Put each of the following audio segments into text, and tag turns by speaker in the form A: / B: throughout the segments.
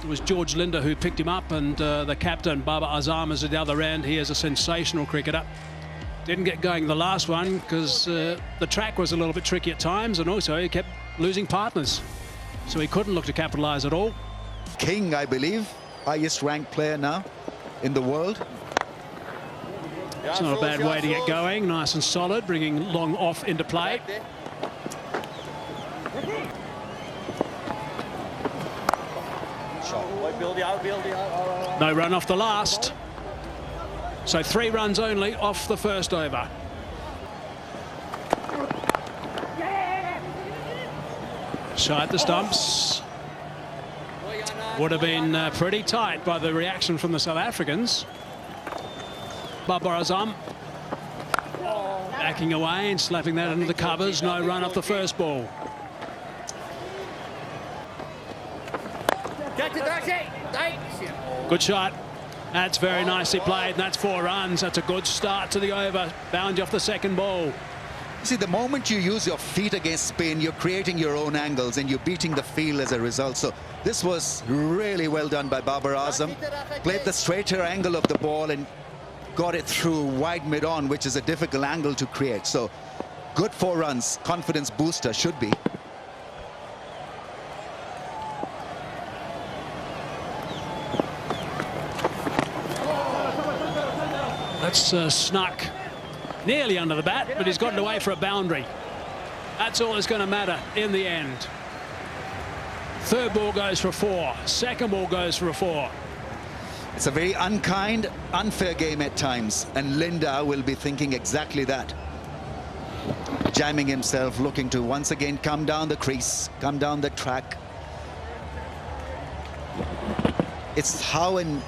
A: It was George Linder who picked him up, and the captain, Babar Azam, is at the other end. He is a sensational cricketer. Didn't get going the last one because the track was a little bit tricky at times, and also he kept losing partners. So he couldn't look to capitalise at all.
B: King, I believe, highest ranked player now in the world.
A: It's not a bad way to get going. Nice and solid, bringing long off into play. No run off the last. So 3 runs only off the first over. Side the stumps. Would have been pretty tight by the reaction from the South Africans. Babar Azam backing away and slapping that into the covers. No run off the first ball. Good shot. That's very nicely played, and that's 4 runs. That's a good start to the over. Boundary off the second ball.
B: See, the moment you use your feet against spin, you're creating your own angles and you're beating the field as a result. So this was really well done by Babar Azam. Played the straighter angle of the ball and got it through wide mid-on, which is a difficult angle to create. So good 4 runs, confidence booster should be.
A: That's snuck nearly under the bat, but he's gotten away for a boundary. That's all that's going to matter in the end. Third ball goes for 4. Second ball goes for a 4.
B: It's a very unkind, unfair game at times, and Linda will be thinking exactly that. Jamming himself, looking to once again come down the crease, come down the track. It's how and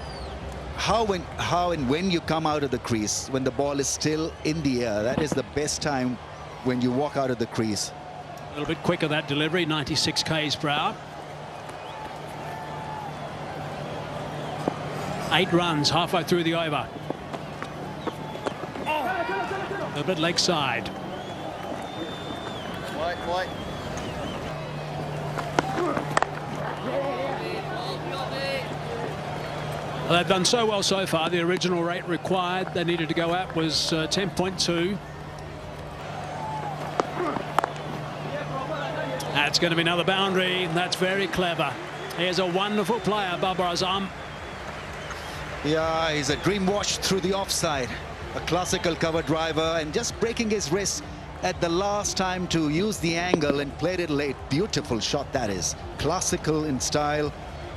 B: when you come out of the crease, when the ball is still in the air. That is the best time when you walk out of the crease.
A: A little bit quicker that delivery, 96 k's per hour. 8 runs halfway through the over. A little bit leg side.
C: White.
A: Well, they've done so well so far. The original rate required they needed to go at was 10.2. That's going to be another boundary. That's very clever. Here's a wonderful player, Babar Azam.
B: Yeah, he's a dream watch through the offside. A classical cover driver, and just breaking his wrist at the last time to use the angle and played it late. Beautiful shot that is. Classical in style.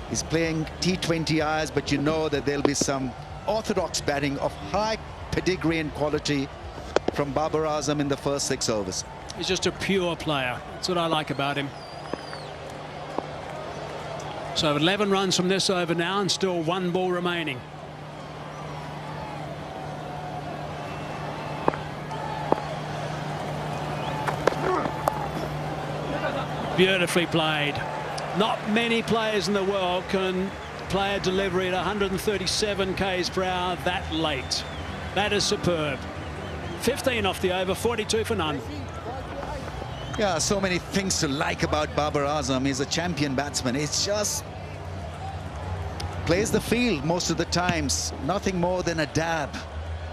B: He's playing T20is, but you know that there'll be some orthodox batting of high pedigree and quality from Babar Azam in the first 6 overs.
A: He's just a pure player. That's what I like about him. So 11 runs from this over now, and still 1 ball remaining. Beautifully played. Not many players in the world can play a delivery at 137 k's per hour that late. That is superb. 15 off the over, 42 for none.
B: Yeah, so many things to like about Babar Azam. He's a champion batsman. It's just plays the field most of the times. Nothing more than a dab,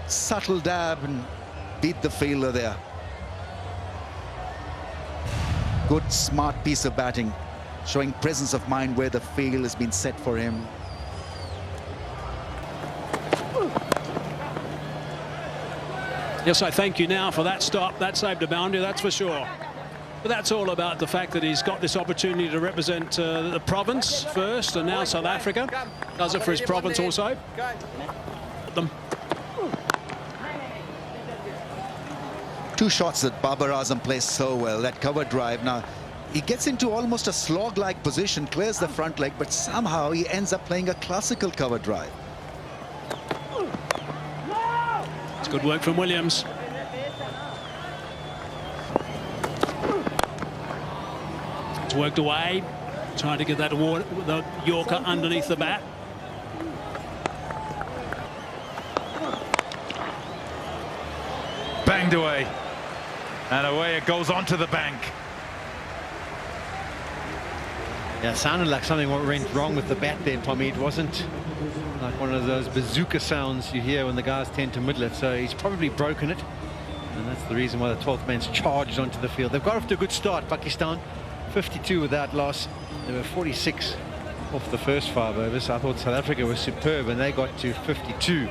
B: subtle dab, and beat the fielder there. Good, smart piece of batting, showing presence of mind where the field has been set for him.
A: Yes, I thank you now for that stop. That saved a boundary, that's for sure. But that's all about the fact that he's got this opportunity to represent the province first, and now South Africa. Does it for his province also. Them.
B: 2 shots that Babar Azam plays so well. That cover drive. Now, he gets into almost a slog-like position, clears the front leg, but somehow he ends up playing a classical cover drive.
A: It's good work from Williams. It's worked away, trying to get that the Yorker underneath the bat.
D: Banged away, and away it goes onto the bank.
C: Yeah, it sounded like something went wrong with the bat there, Tommy. It wasn't like one of those bazooka sounds you hear when the guys tend to middle it. So he's probably broken it. And that's the reason why the 12th man's charged onto the field. They've got off to a good start, Pakistan. 52 without loss. They were 46 off the first 5 overs. I thought South Africa was superb, and they got to 52.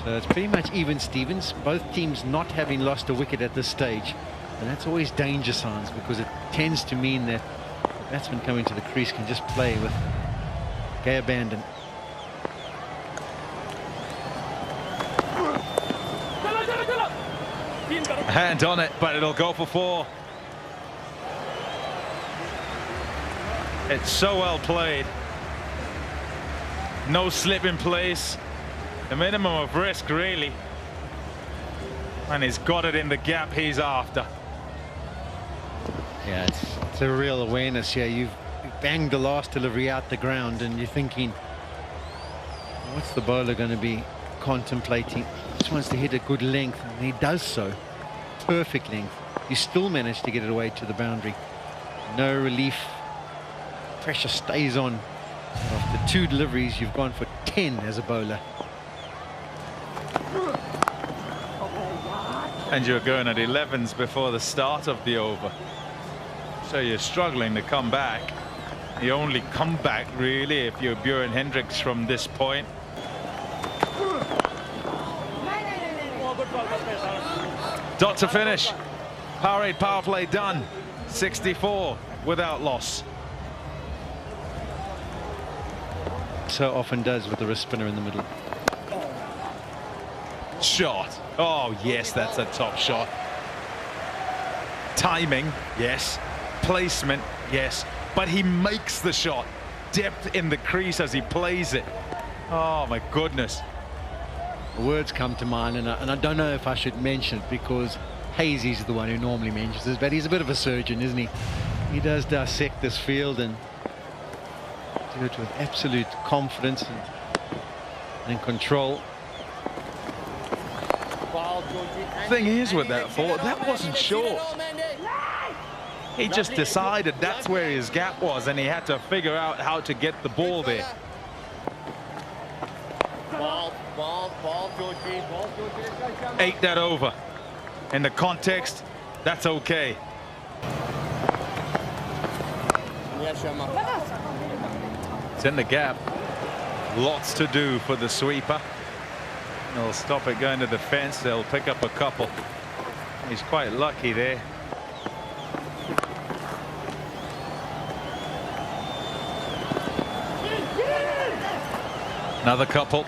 C: So it's pretty much even Stevens. Both teams not having lost a wicket at this stage. And that's always danger signs, because it tends to mean that the batsman coming to the crease can just play with gay abandon.
D: A hand on it, but it'll go for 4. It's so well played. No slip in place. A minimum of risk, really. And he's got it in the gap he's after.
C: Yeah, it's a real awareness here. You've banged the last delivery out the ground, and you're thinking, what's the bowler going to be contemplating? He just wants to hit a good length, and he does so. Perfect length. You still manage to get it away to the boundary. No relief. Pressure stays on. After 2 deliveries, you've gone for 10 as a bowler.
D: And you're going at 11s before the start of the over. So you're struggling to come back. You only come back, really, if you're Bjorn Hendricks from this point. Dot to finish. Powerade power play done. 64 without loss.
C: So often does with the wrist spinner in the middle.
D: Shot. Oh, yes, that's a top shot. Timing, yes. Placement, yes. But he makes the shot. Depth in the crease as he plays it. Oh, my goodness.
C: Words come to mind, and I don't know if I should mention it, because Hazy's the one who normally mentions this, but he's a bit of a surgeon, isn't he? He does dissect this field and do it with absolute confidence and control.
D: Thing is with that ball, that wasn't short. He just decided that's where his gap was, and he had to figure out how to get the ball there. Ball, Georgie. 8 that over. In the context, that's okay. It's in the gap. Lots to do for the sweeper. They'll stop it going to the fence. They'll pick up a couple. He's quite lucky there. Another couple.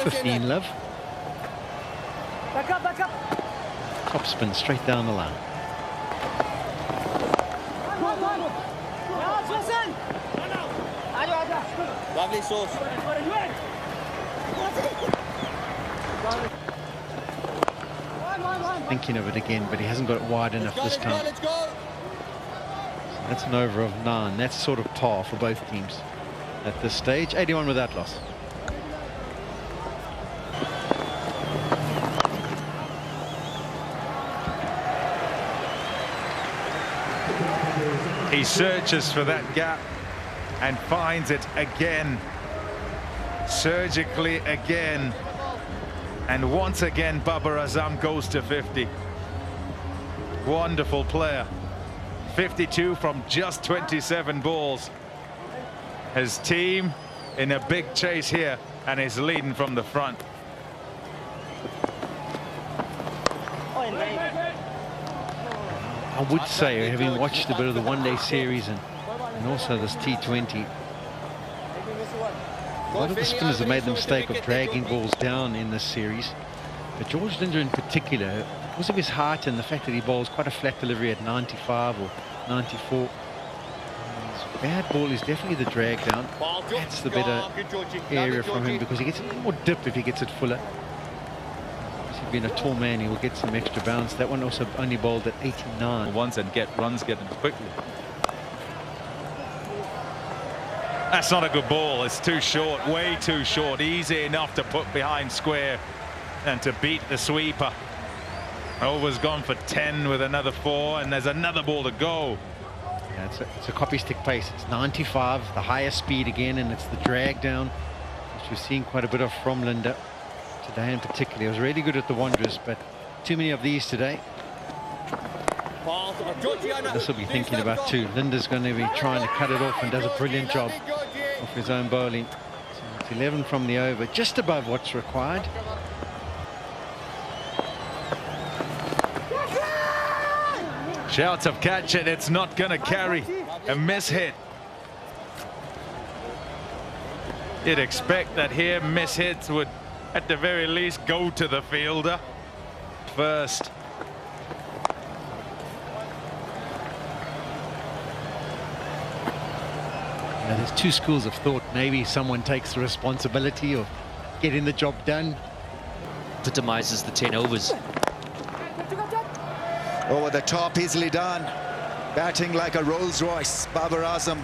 C: $15 love.
E: Back up.
C: Top spin straight down the line.
E: Lovely sauce.
C: Thinking of it again, but he hasn't got it wide enough this time. That's an over of 9. That's sort of par for both teams at this stage. 81 without loss.
D: He searches for that gap and finds it again, surgically again, and once again Babar Azam goes to 50. Wonderful player. 52 from just 27 balls. His team in a big chase here, and is leading from the front.
C: I would say, having watched a bit of the one-day series and also this T20, a lot of the spinners have made the mistake of dragging balls down in this series. But George Linder in particular, because of his height and the fact that he bowls quite a flat delivery at 95 or 94, his bad ball is definitely the drag down. That's the better area from him, because he gets a little more dip if he gets it fuller. Being a tall man, he will get some extra bounce. That one also only bowled at 89.
D: Ones and get runs getting quickly. That's not a good ball. It's too short, way too short. Easy enough to put behind square. and to beat the sweeper. Over's gone for 10 with another 4, and there's another ball to go.
C: Yeah, it's a copy stick pace. It's 95, the highest speed again, and it's the drag down, which we've seen quite a bit of from Linda today in particular. It was really good at the Wanderers, but too many of these today. This will be thinking about too. Linda's going to be trying to cut it off and does a brilliant job of his own bowling. So it's 11 from the over, just above what's required.
D: Shouts of catch it, it's not going to carry. A miss hit. You'd expect that here miss hits would at the very least go to the fielder first.
C: Now, there's two schools of thought. Maybe someone takes the responsibility of getting the job done.
F: Epitomizes the 10 overs.
B: Over the top, easily done. Batting like a Rolls Royce. Babar Azam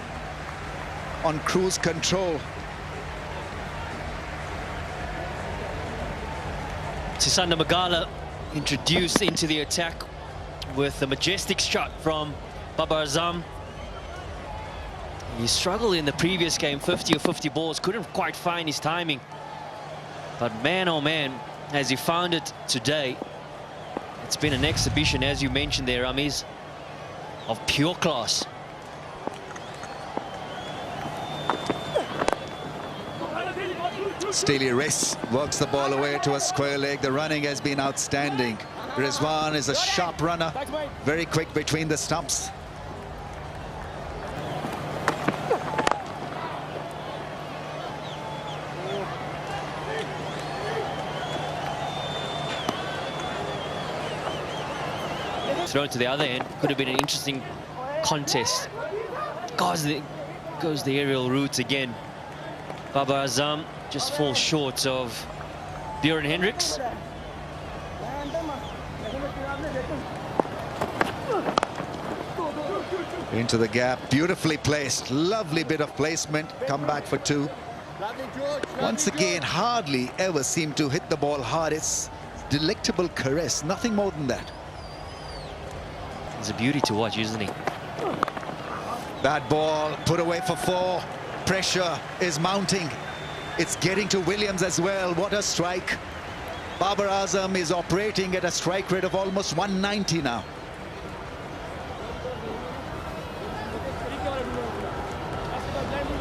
B: on cruise control.
F: Sisanda Magala introduced into the attack with a majestic shot from Babar Azam. He struggled in the previous game, 50 or 50 balls, couldn't quite find his timing. But man, oh man, has he found it today. It's been an exhibition, as you mentioned there, Ramiz, of pure class.
B: Steely wrist works the ball away to a square leg. The running has been outstanding. Rizwan is a sharp runner, very quick between the stumps.
F: Thrown to the other end, could have been an interesting contest. Goes the aerial route again. Babar Azam just falls short of Bjorn Hendricks.
B: Into the gap, beautifully placed, lovely bit of placement, come back for 2. Once again, hardly ever seem to hit the ball hard. It's delectable caress, nothing more than that.
F: He's a beauty to watch, isn't he?
B: That ball put away for 4. Pressure is mounting. It's getting to Williams as well. What a strike. Babar Azam is operating at a strike rate of almost 190 now.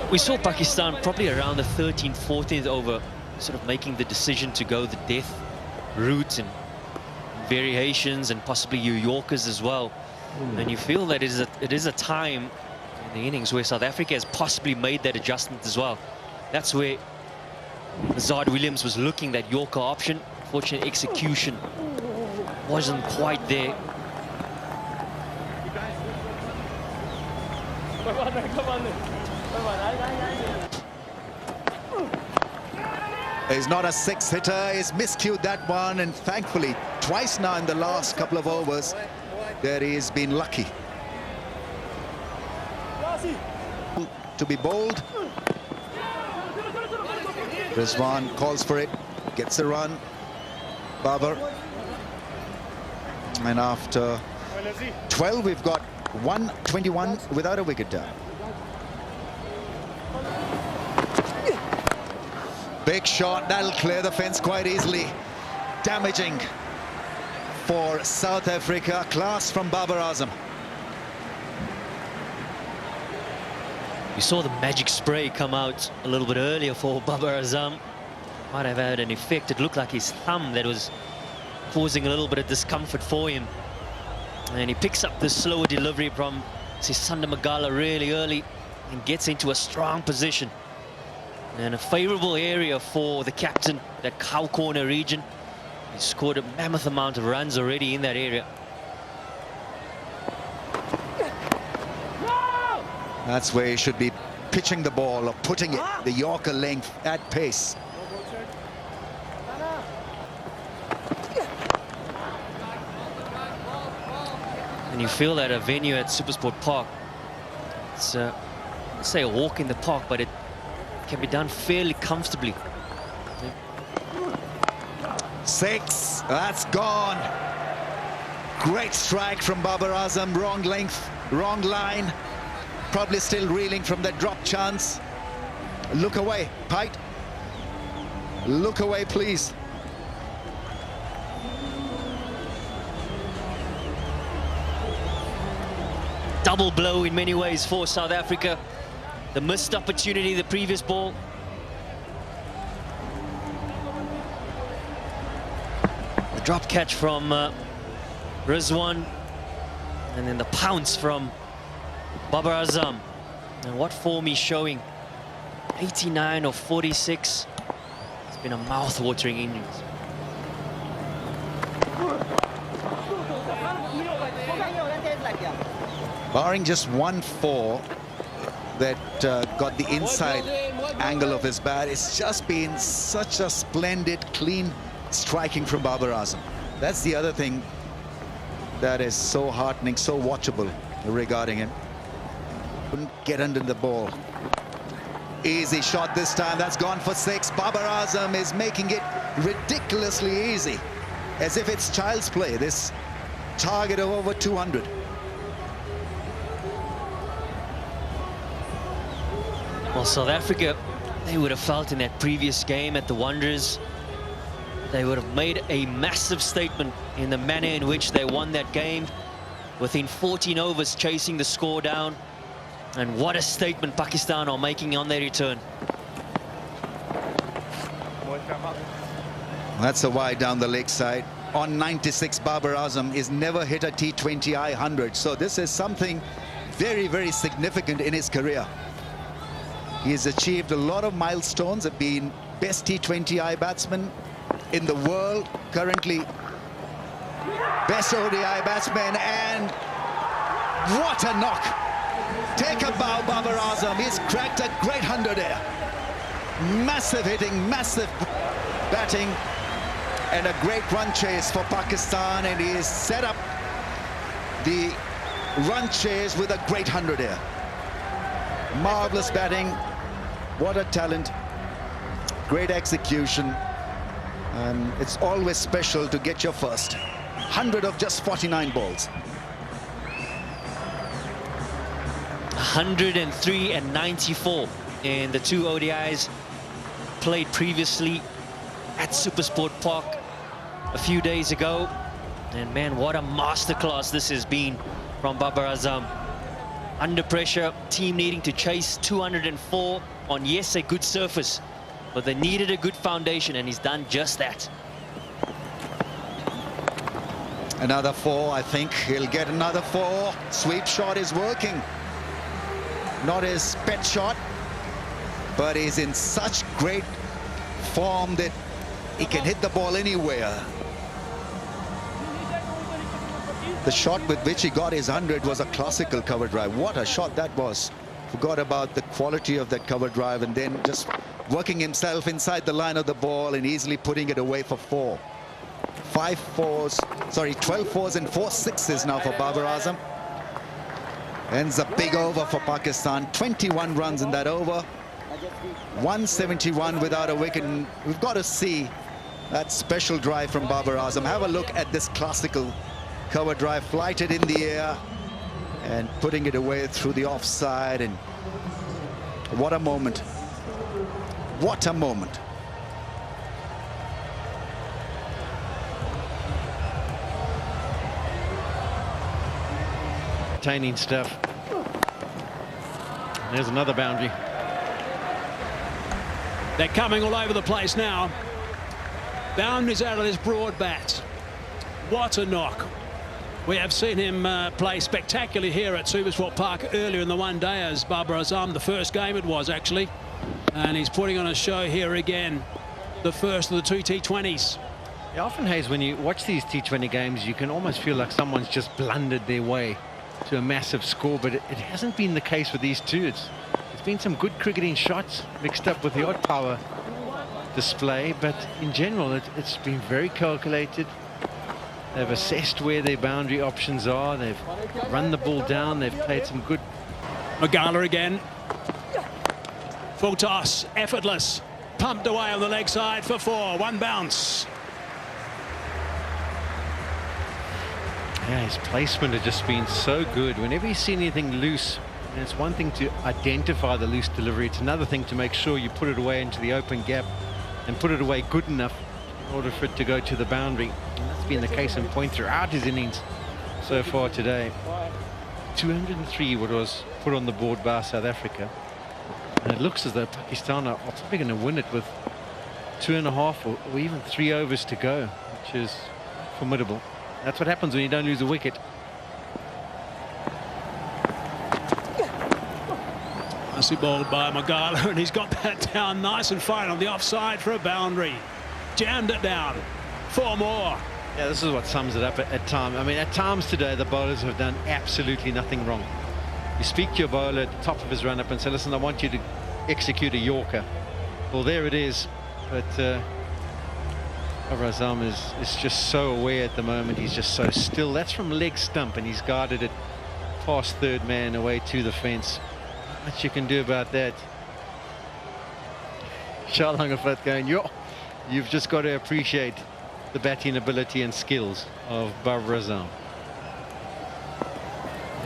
F: We saw Pakistan probably around the 13th, 14th over, sort of making the decision to go the death route and variations and possibly New Yorkers as well. And you feel that it is a time in the innings where South Africa has possibly made that adjustment as well. That's where Zard Williams was looking, that Yorker option. Fortunate execution wasn't quite there.
B: He's not a 6-hitter, he's miscued that one, and thankfully twice now in the last couple of overs that he's been lucky. To be bold. Rizwan calls for it, gets a run. Babar. And after 12, we've got 121 without a wicket down. Big shot, that'll clear the fence quite easily. Damaging for South Africa. Class from Babar Azam.
F: We saw the magic spray come out a little bit earlier for Babar Azam. Might have had an effect. It looked like his thumb that was causing a little bit of discomfort for him. And he picks up the slower delivery from Sisanda Magala really early and gets into a strong position. And a favourable area for the captain, that cow corner region. He scored a mammoth amount of runs already in that area.
B: That's where he should be pitching the ball or putting it, the Yorker length at pace.
F: And you feel that a venue at Supersport Park, it's let's say a walk in the park, but it can be done fairly comfortably.
B: 6. That's gone. Great strike from Babar Azam. Wrong length, wrong line. Probably still reeling from that drop chance. Look away, Pite. Look away, please.
F: Double blow in many ways for South Africa. The missed opportunity, the previous ball. The drop catch from Rizwan. And then the pounce from Babar Azam. And what form he's showing. 89 of 46. It's been a mouth-watering innings.
B: Barring just 1-4 that got the inside angle of his bat, it's just been such a splendid, clean striking from Babar Azam. That's the other thing that is so heartening, so watchable regarding him. Couldn't get under the ball. Easy shot this time. That's gone for 6. Babar Azam is making it ridiculously easy, as if it's child's play. This target of over 200.
F: Well, South Africa, they would have felt in that previous game at the Wanderers, they would have made a massive statement in the manner in which they won that game, within 14 overs chasing the score down. And what a statement Pakistan are making on their return.
B: That's a wide down the leg side. On 96, Babar Azam is never hit a T20i 100. So this is something very, very significant in his career. He has achieved a lot of milestones, have been best T20I batsman in the world, currently best ODI batsman, and what a knock. Take a bow, Babar Azam. He's cracked a great 100 here. Massive hitting, massive batting, and a great run chase for Pakistan, and he has set up the run chase with a great 100 here. Marvelous batting. What a talent, great execution, and it's always special to get your first 100 of just 49 balls.
F: 103 and 94 in the 2 ODIs played previously at Supersport Park a few days ago. And man, what a masterclass this has been from Babar Azam. Under pressure, team needing to chase 204 on, yes, a good surface, but they needed a good foundation, and he's done just that.
B: Another 4, I think he'll get another 4. Sweep shot is working. Not his pet shot, but he's in such great form that he can hit the ball anywhere. The shot with which he got his 100 was a classical cover drive. What a shot that was. Forgot about the quality of that cover drive, and then just working himself inside the line of the ball and easily putting it away for 4. 12 4s and 4 6s now for Babar Azam. Ends a big over for Pakistan. 21 runs in that over. 171 without a wicket. And we've got to see that special drive from Babar Azam. Have a look at this classical cover drive, flighted in the air and putting it away through the offside. And what a moment. What a moment.
C: Entertaining stuff. There's another boundary.
A: They're coming all over the place now. Boundaries out of this broad bat. What a knock. We have seen him play spectacularly here at Supersport Park earlier in the one day as Babar Azam. The first game it was, actually. And he's putting on a show here again. The first of the 2 T20s.
C: Yeah, often, Hayes, when you watch these T20 games, you can almost feel like someone's just blundered their way to a massive score, but it hasn't been the case with these two. It's been some good cricketing shots mixed up with the odd power display, but in general it's been very calculated. They've assessed where their boundary options are, they've run the ball down, they've played some good.
A: Magala again. Full toss, effortless, pumped away on the leg side for 4. 1 bounce.
C: Yeah, his placement has just been so good. Whenever you see anything loose, and it's one thing to identify the loose delivery, it's another thing to make sure you put it away into the open gap and put it away good enough in order for it to go to the boundary. And that's been the case in point throughout his innings so far today. 203 what was put on the board by South Africa. And it looks as though Pakistan are probably going to win it with 2.5 or even 3 overs to go, which is formidable. That's what happens when you don't lose a wicket.
A: Nicely bowled by Magala, and he's got that down nice and fine on the offside for a boundary. Jammed it down. 4 more.
C: Yeah, this is what sums it up at times. I mean, at times today, the bowlers have done absolutely nothing wrong. You speak to your bowler at the top of his run-up and say, listen, I want you to execute a Yorker. Well, there it is. But Babar Azam is just so aware at the moment. He's just so still. That's from leg stump, and he's guarded it past third man away to the fence. Not much you can do about that. Charlangafat going, yo, you've just got to appreciate the batting ability and skills of Babar Azam.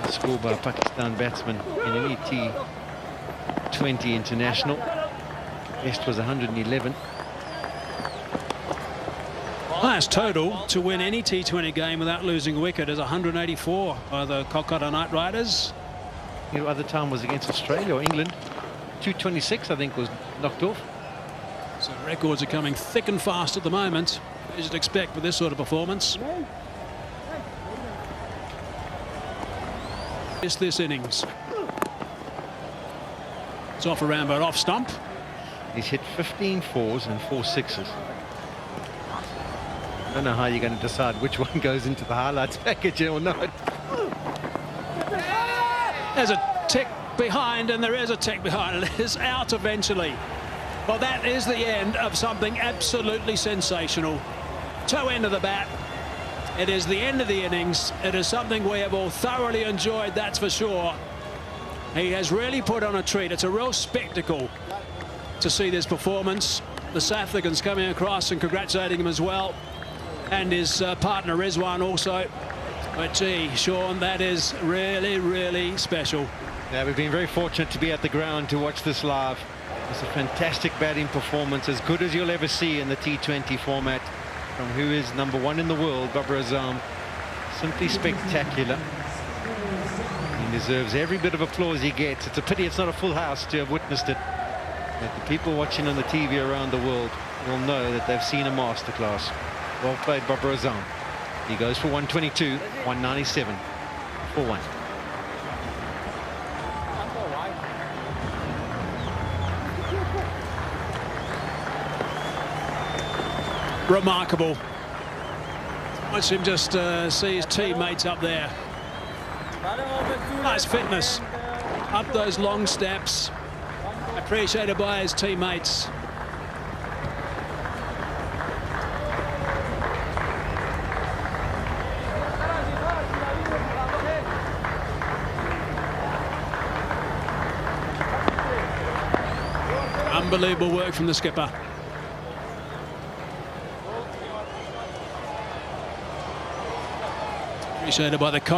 C: Score by Pakistan batsman in an T20 international. Best was 111.
A: Highest total to win any T20 game without losing a wicket is 184 by the Kolkata Knight Riders.
C: The other time was against Australia or England. 226, I think, was knocked off.
A: So records are coming thick and fast at the moment, as you'd expect with this sort of performance. This innings. It's off around but off stump.
C: He's hit 15 fours and 4 sixes. I don't know how you're going to decide which one goes into the highlights package or not.
A: There's a tick behind, and there is a tick behind. It is out eventually. Well, that is the end of something absolutely sensational. Toe end of the bat. It is the end of the innings. It is something we have all thoroughly enjoyed, that's for sure. He has really put on a treat. It's a real spectacle to see this performance. The South Africans coming across and congratulating him as well, and his partner Rizwan also. But gee, Sean, that is really, really special.
C: Yeah, we've been very fortunate to be at the ground to watch this live. It's a fantastic batting performance, as good as you'll ever see in the T20 format, from who is #1 in the world, Babar Azam. Simply spectacular. He deserves every bit of applause he gets. It's a pity it's not a full house to have witnessed it. But the people watching on the TV around the world will know that they've seen a masterclass. Well played, Babar Azam. He goes for 122, 197 for 1.
A: Remarkable. Watch him just see his teammates up there. Nice fitness. Up those long steps. Appreciated by his teammates. Unbelievable work from the skipper. Appreciated by the coach.